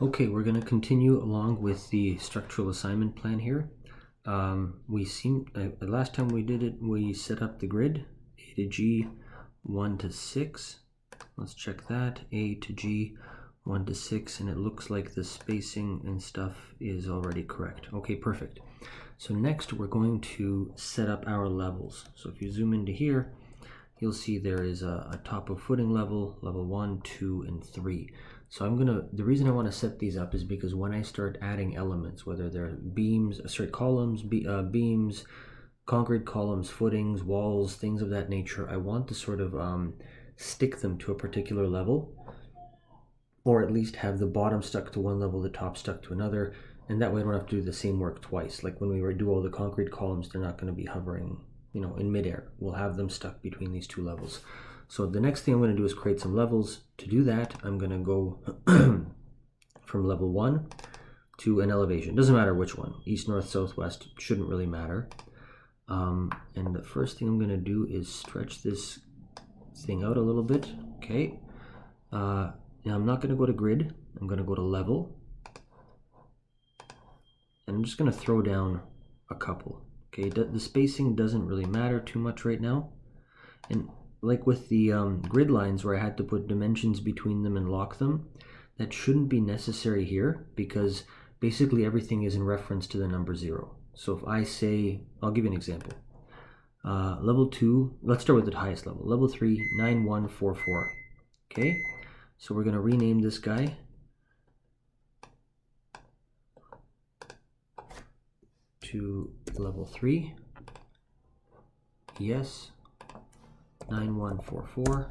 Okay, we're going to continue along with the structural assignment plan here. Last time we did it, we set up the grid, A to G, 1 to 6. Let's check that, A to G, 1 to 6, and it looks like the spacing and stuff is already correct. Okay, perfect. So next we're going to set up our levels. So if you zoom into here, you'll see there is a top of footing level, level 1, 2, and 3. So the reason I want to set these up is because when I start adding elements, whether they're columns, beams, concrete columns, footings, walls, things of that nature, I want to sort of stick them to a particular level, or at least have the bottom stuck to one level, the top stuck to another, and that way I don't have to do the same work twice. Like when we do all the concrete columns, they're not going to be hovering, in midair. We'll have them stuck between these two levels. So the next thing I'm going to do is create some levels. To do that, I'm going to go from level 1 to an elevation. Doesn't matter which one. East, north, south, west. Shouldn't really matter. And the first thing I'm going to do is stretch this thing out a little bit. Okay. Now I'm not going to go to grid. I'm going to go to level. And I'm just going to throw down a couple. Okay, the spacing doesn't really matter too much right now. And like with the grid lines where I had to put dimensions between them and lock them, that shouldn't be necessary here because basically everything is in reference to the number 0. So if I say, I'll give you an example. Level 2, let's start with the highest level. Level 3, 9144. Okay, so we're going to rename this guy to level 3. Yes. 9144.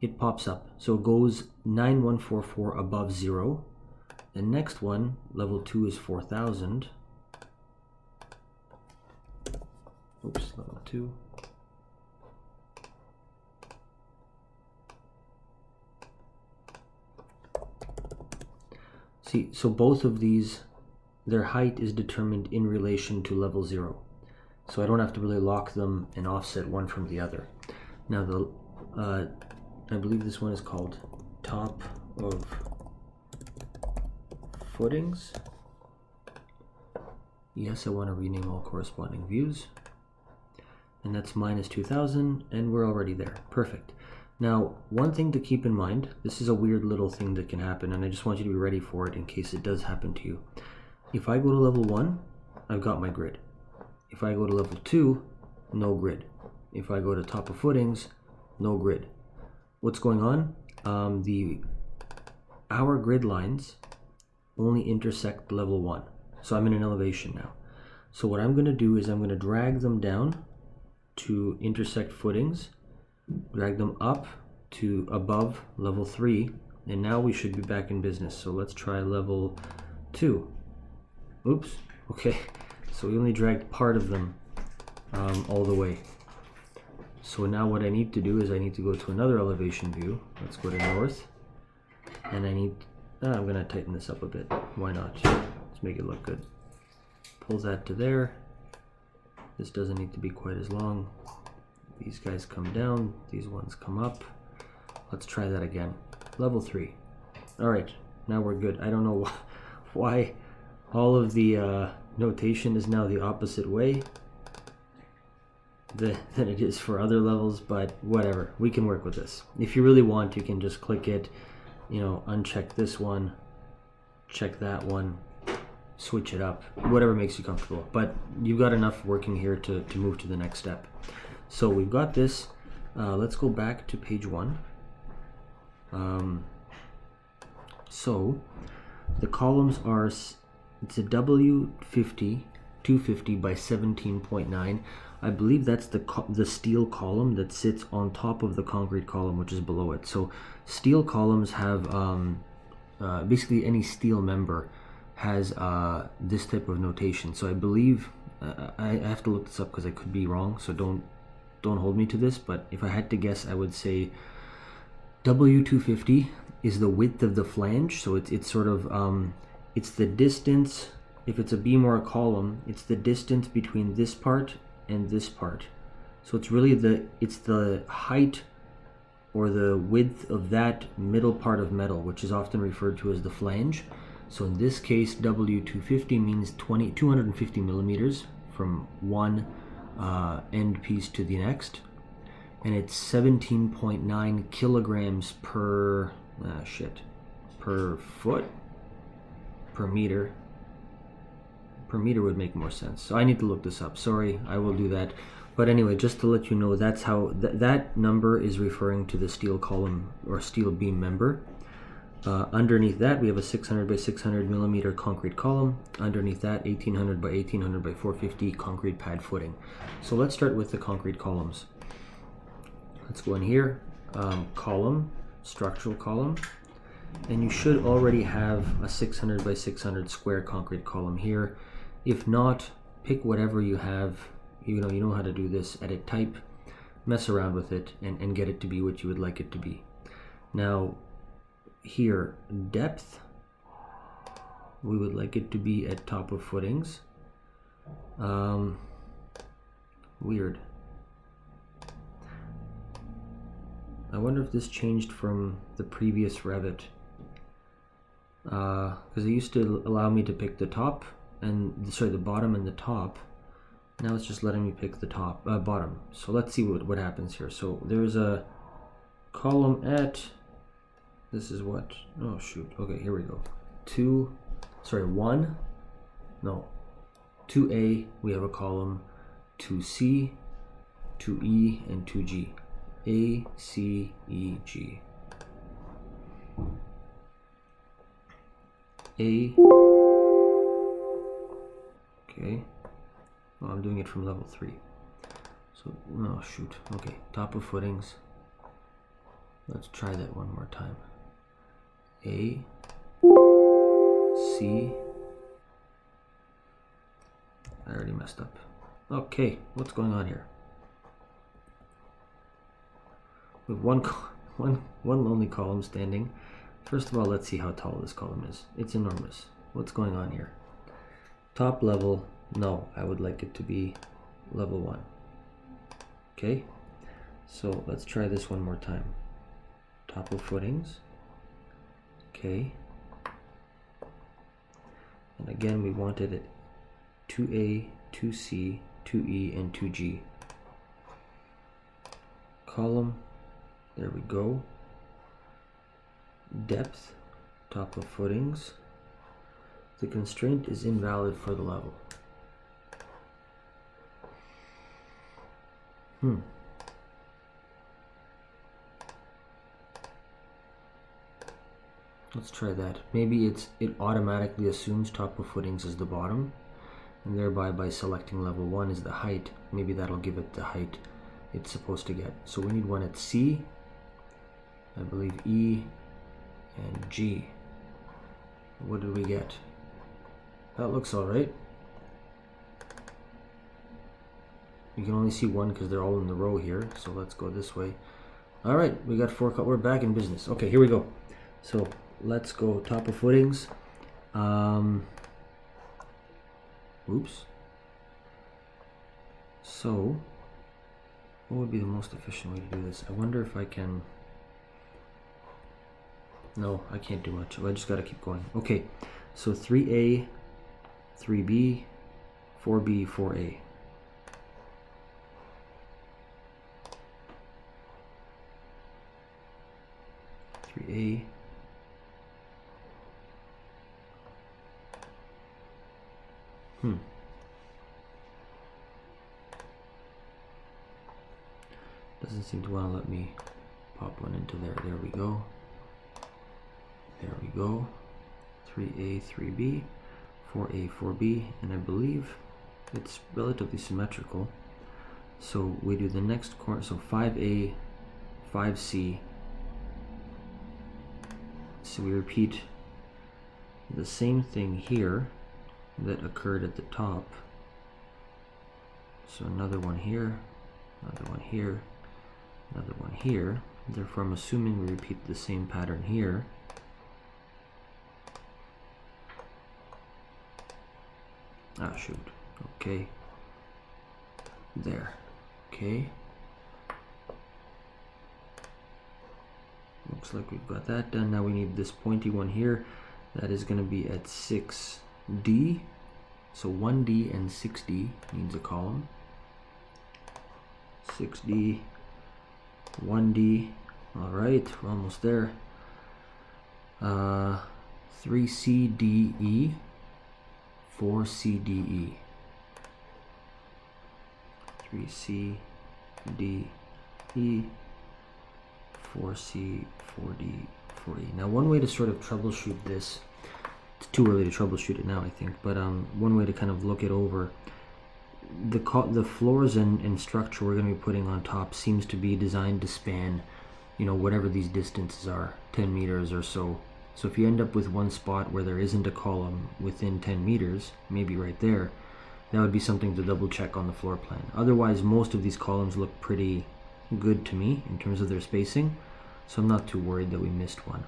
It pops up. So it goes 9144 above 0. The next one, level 2, is 4000. Oops, level 2. See, so both of these, their height is determined in relation to level 0. So I don't have to really lock them and offset one from the other. Now I believe this one is called top of footings. Yes, I want to rename all corresponding views. And that's minus 2000, and we're already there. Perfect. Now, one thing to keep in mind, this is a weird little thing that can happen, and I just want you to be ready for it in case it does happen to you. If I go to level 1, I've got my grid. If I go to level 2, no grid. If I go to top of footings, no grid. What's going on? Our grid lines only intersect level 1. So I'm in an elevation now. So what I'm going to do is I'm going to drag them down to intersect footings, drag them up to above level 3, and now we should be back in business. So let's try level 2. Oops. Okay. So we only dragged part of them all the way. So now what I need to do is I need to go to another elevation view. Let's go to north. And I'm going to tighten this up a bit. Why not? Let's make it look good. Pull that to there. This doesn't need to be quite as long. These guys come down. These ones come up. Let's try that again. Level 3. All right. Now we're good. I don't know why all of the notation is now the opposite way than it is for other levels, but whatever, we can work with this. If you really want, you can just click it, uncheck this one, check that one, switch it up, whatever makes you comfortable. But you've got enough working here to move to the next step. So we've got this. Let's go back to page 1. So the columns are, it's a W50 250 by 17.9. I believe that's the steel column that sits on top of the concrete column, which is below it. So steel columns have basically any steel member has this type of notation. So I believe I have to look this up because I could be wrong. So don't hold me to this. But if I had to guess, I would say W250 is the width of the flange. So it's sort of it's the distance. If it's a beam or a column, it's the distance between this part and this part. So it's really the height or the width of that middle part of metal, which is often referred to as the flange. So in this case, W250 means 250 millimeters from one end piece to the next, and it's 17.9 kilograms per per foot, per meter. Per meter would make more sense. So I need to look this up. Sorry, I will do that. But anyway, just to let you know, that's how that number is referring to the steel column or steel beam member. Underneath that, we have a 600 by 600 millimeter concrete column. Underneath that, 1800 by 1800 by 450 concrete pad footing. So let's start with the concrete columns. Let's go in here, column, structural column, and you should already have a 600 by 600 square concrete column here. If not, pick whatever you have. You know how to do this. Edit type, mess around with it, and get it to be what you would like it to be. Now, here, depth, we would like it to be at top of footings. Weird. I wonder if this changed from the previous Revit, because it used to allow me to pick the top and the bottom and the top. Now it's just letting me pick the top, bottom. So let's see what happens here. So there's a column at, this is what, oh shoot, okay, here we go. 2A, we have a column, 2C, 2E, and 2G. A, C, E, G. A. Okay. Well, I'm doing it from level 3. So, no, shoot. Okay, top of footings. Let's try that one more time. A, C. I already messed up. Okay, what's going on here? With one lonely column standing. First of all, let's see how tall this column is. It's enormous. What's going on here? Top level, no, I would like it to be level 1. Okay, so let's try this one more time. Top of footings. Okay. And again, we wanted it 2A, 2C, 2E, and 2G. Column. There we go. Depth, top of footings. The constraint is invalid for the level. Let's try that. Maybe it automatically assumes top of footings is the bottom, and thereby by selecting level 1 is the height, maybe that'll give it the height it's supposed to get. So we need one at C, I believe E, and G. What did we get? That looks alright. You can only see one because they're all in the row here, so let's go this way. Alright, we got 4 we're back in business. Okay, here we go. So let's go top of footings. Oops. So what would be the most efficient way to do this? I wonder if I can. No, I can't do much. I just gotta keep going. Okay, so 3A, 3B, 4B, 4A. Doesn't seem to want to let me pop one into there. There we go. There we go. 3A, 3B, 4A, 4B, and I believe it's relatively symmetrical. So we do the next corner, so 5A, 5C. So we repeat the same thing here that occurred at the top. So another one here, another one here, another one here. Therefore, I'm assuming we repeat the same pattern here. Ah, shoot. Okay. There. Okay. Looks like we've got that done. Now we need this pointy one here. That is going to be at 6D. So 1D and 6D needs a column. 6D, 1D. All right, we're almost there. 3CDE, 4CDE. 3CDE, 4C, 4D, 4E. Now one way to sort of troubleshoot this, it's too early to troubleshoot it now I think, but one way to kind of look it over, the floors and structure we're going to be putting on top seems to be designed to span, you know, whatever these distances are, 10 meters or so. So if you end up with one spot where there isn't a column within 10 meters, maybe right there, that would be something to double check on the floor plan. Otherwise, most of these columns look pretty good to me in terms of their spacing, so I'm not too worried that we missed one.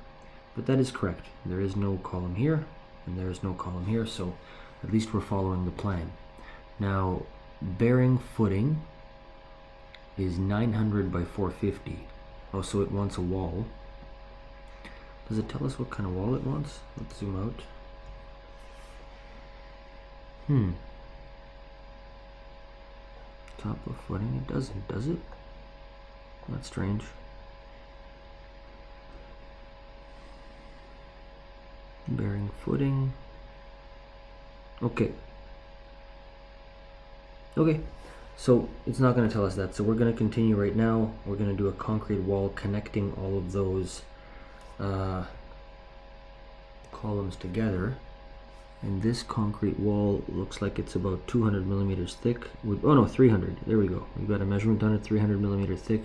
But that is correct. There is no column here, and there is no column here, so at least we're following the plan. Now, bearing footing is 900 by 450. Oh, so it wants a wall. Does it tell us what kind of wall it wants? Let's zoom out. Top of footing, it doesn't, does it? That's strange. Bearing footing. Okay. Okay, so it's not going to tell us that, so we're going to continue right now. We're going to do a concrete wall connecting all of those columns together. And this concrete wall looks like it's about 200 millimeters thick. Oh no, 300. There we go. We've got a measurement on it, 300 millimeter thick.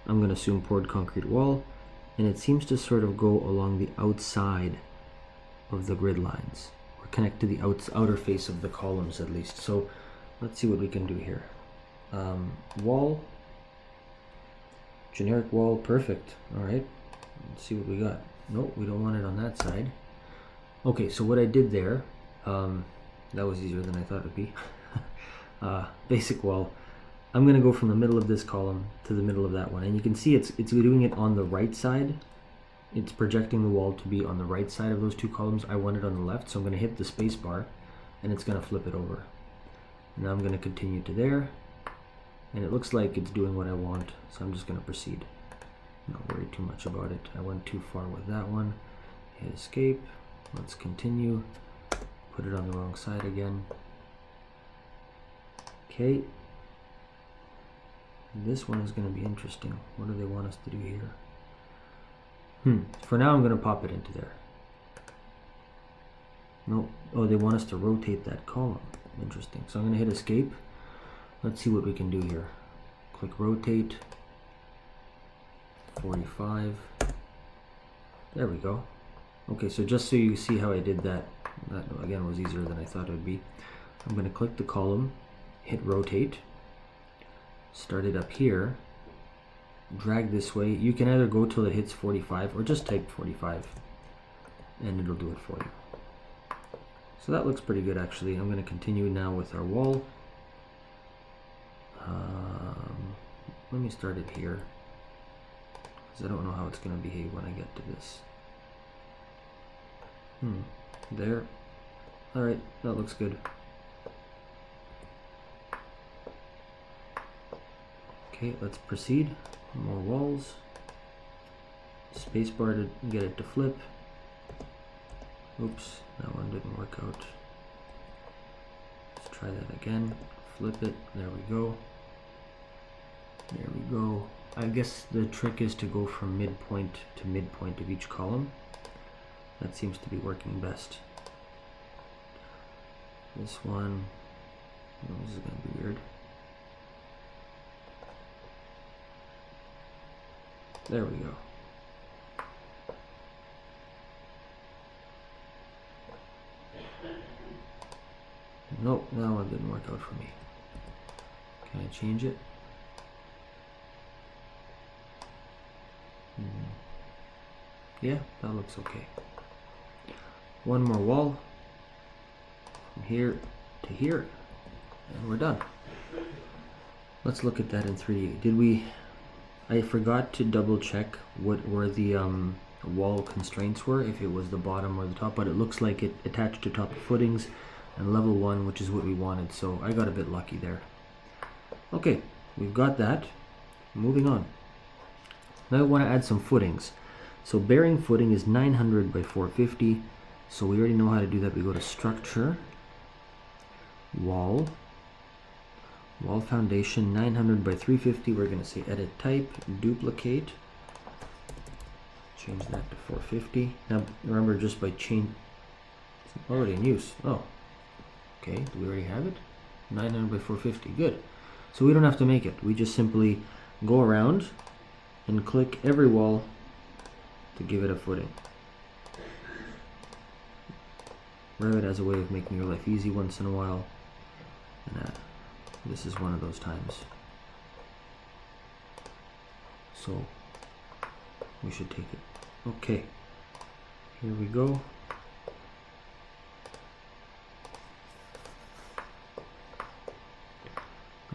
I'm going to assume poured concrete wall, and it seems to sort of go along the outside of the grid lines, or connect to the outer face of the columns at least. So let's see what we can do here. Wall, generic wall, perfect. All right, let's see what we got. Nope, we don't want it on that side. Okay, so what I did there, that was easier than I thought it would be. Basic wall. I'm going to go from the middle of this column to the middle of that one, and you can see it's doing it on the right side. It's projecting the wall to be on the right side of those two columns. I want it on the left, so I'm going to hit the space bar, and it's going to flip it over. Now I'm going to continue to there, and it looks like it's doing what I want, so I'm just going to proceed. Not worry too much about it. I went too far with that one. Hit escape. Let's continue. Put it on the wrong side again. Okay. This one is going to be interesting. What do they want us to do here? For now, I'm going to pop it into there. Nope. Oh, they want us to rotate that column. Interesting. So I'm going to hit escape. Let's see what we can do here. Click rotate. 45. There we go. Okay, so just so you see how I did that, that again was easier than I thought it would be. I'm going to click the column, hit rotate, start it up here, drag this way. You can either go till it hits 45 or just type 45 and it'll do it for you. So that looks pretty good actually. I'm going to continue now with our wall. Let me start it here because I don't know how it's going to behave when I get to this. There. Alright, that looks good. Okay, let's proceed. More walls. Spacebar to get it to flip. Oops, that one didn't work out. Let's try that again. Flip it. There we go. There we go. I guess the trick is to go from midpoint to midpoint of each column. That seems to be working best. This one, oh, this is going to be weird. There we go. Nope, that one didn't work out for me. Can I change it? Yeah, that looks okay. One more wall from here to here, and we're done. Let's look at that in 3D. I forgot to double check what were the wall constraints were, if it was the bottom or the top, but it looks like it attached to top of footings and level 1, which is what we wanted, so I got a bit lucky there. Okay, we've got that. Moving on. Now I want to add some footings. So bearing footing is 900 by 450, so we already know how to do that. We go to structure, wall foundation 900 by 350. We're going to say edit type, duplicate, change that to 450. Now remember, just by change, it's already in use. Oh, okay, do we already have it? 900 by 450, good. So we don't have to make it. We just simply go around and click every wall to give it a footing. Revit has a way of making your life easy once in a while, and this is one of those times. So we should take it. Okay, here we go.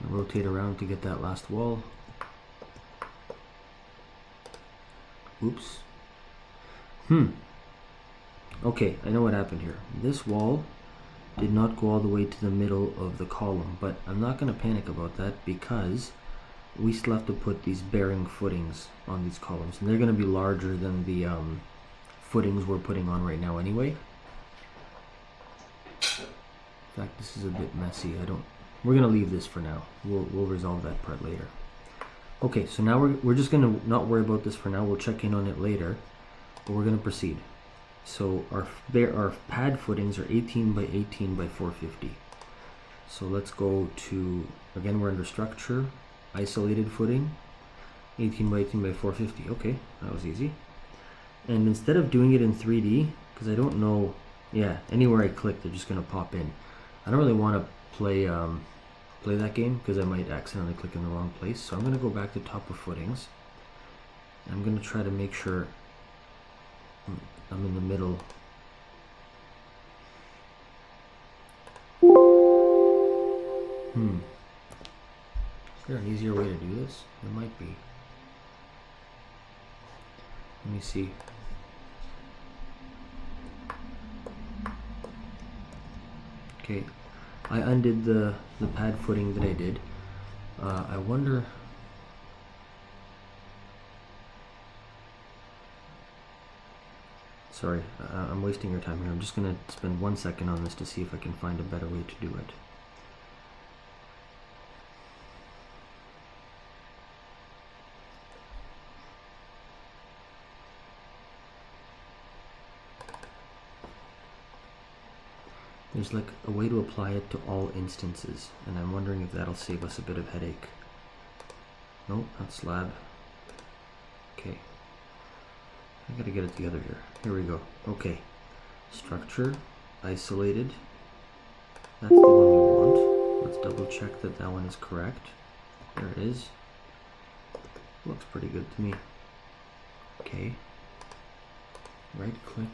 Rotate around to get that last wall. Oops. Okay, I know what happened here. This wall did not go all the way to the middle of the column, but I'm not going to panic about that because we still have to put these bearing footings on these columns, and they're going to be larger than the footings we're putting on right now anyway. In fact, this is a bit messy. We're going to leave this for now. We'll resolve that part later. Okay, so now we're just going to not worry about this for now. We'll check in on it later, but we're going to proceed. So our pad footings are 18 by 18 by 450. So let's go to, again, we're under structure, isolated footing, 18 by 18 by 450. Okay, that was easy. And instead of doing it in 3D, because I don't know, yeah, anywhere I click, they're just going to pop in. I don't really want to play that game because I might accidentally click in the wrong place. So I'm going to go back to top of footings. I'm going to try to make sure I'm in the middle. Is there an easier way to do this? There might be. Let me see. Okay, I undid the pad footing that I did. I wonder. Sorry, I'm wasting your time here. I'm just going to spend 1 second on this to see if I can find a better way to do it. There's like a way to apply it to all instances, and I'm wondering if that'll save us a bit of headache. Nope, not slab. Okay. I gotta get it together here. Here we go. Okay. Structure, isolated. That's the one we want. Let's double check that that one is correct. There it is. Looks pretty good to me. Okay. Right click.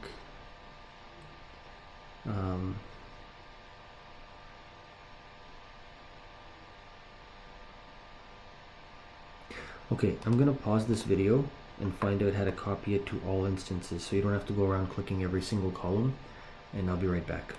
Okay, I'm gonna pause this video and find out how to copy it to all instances so you don't have to go around clicking every single column, and I'll be right back.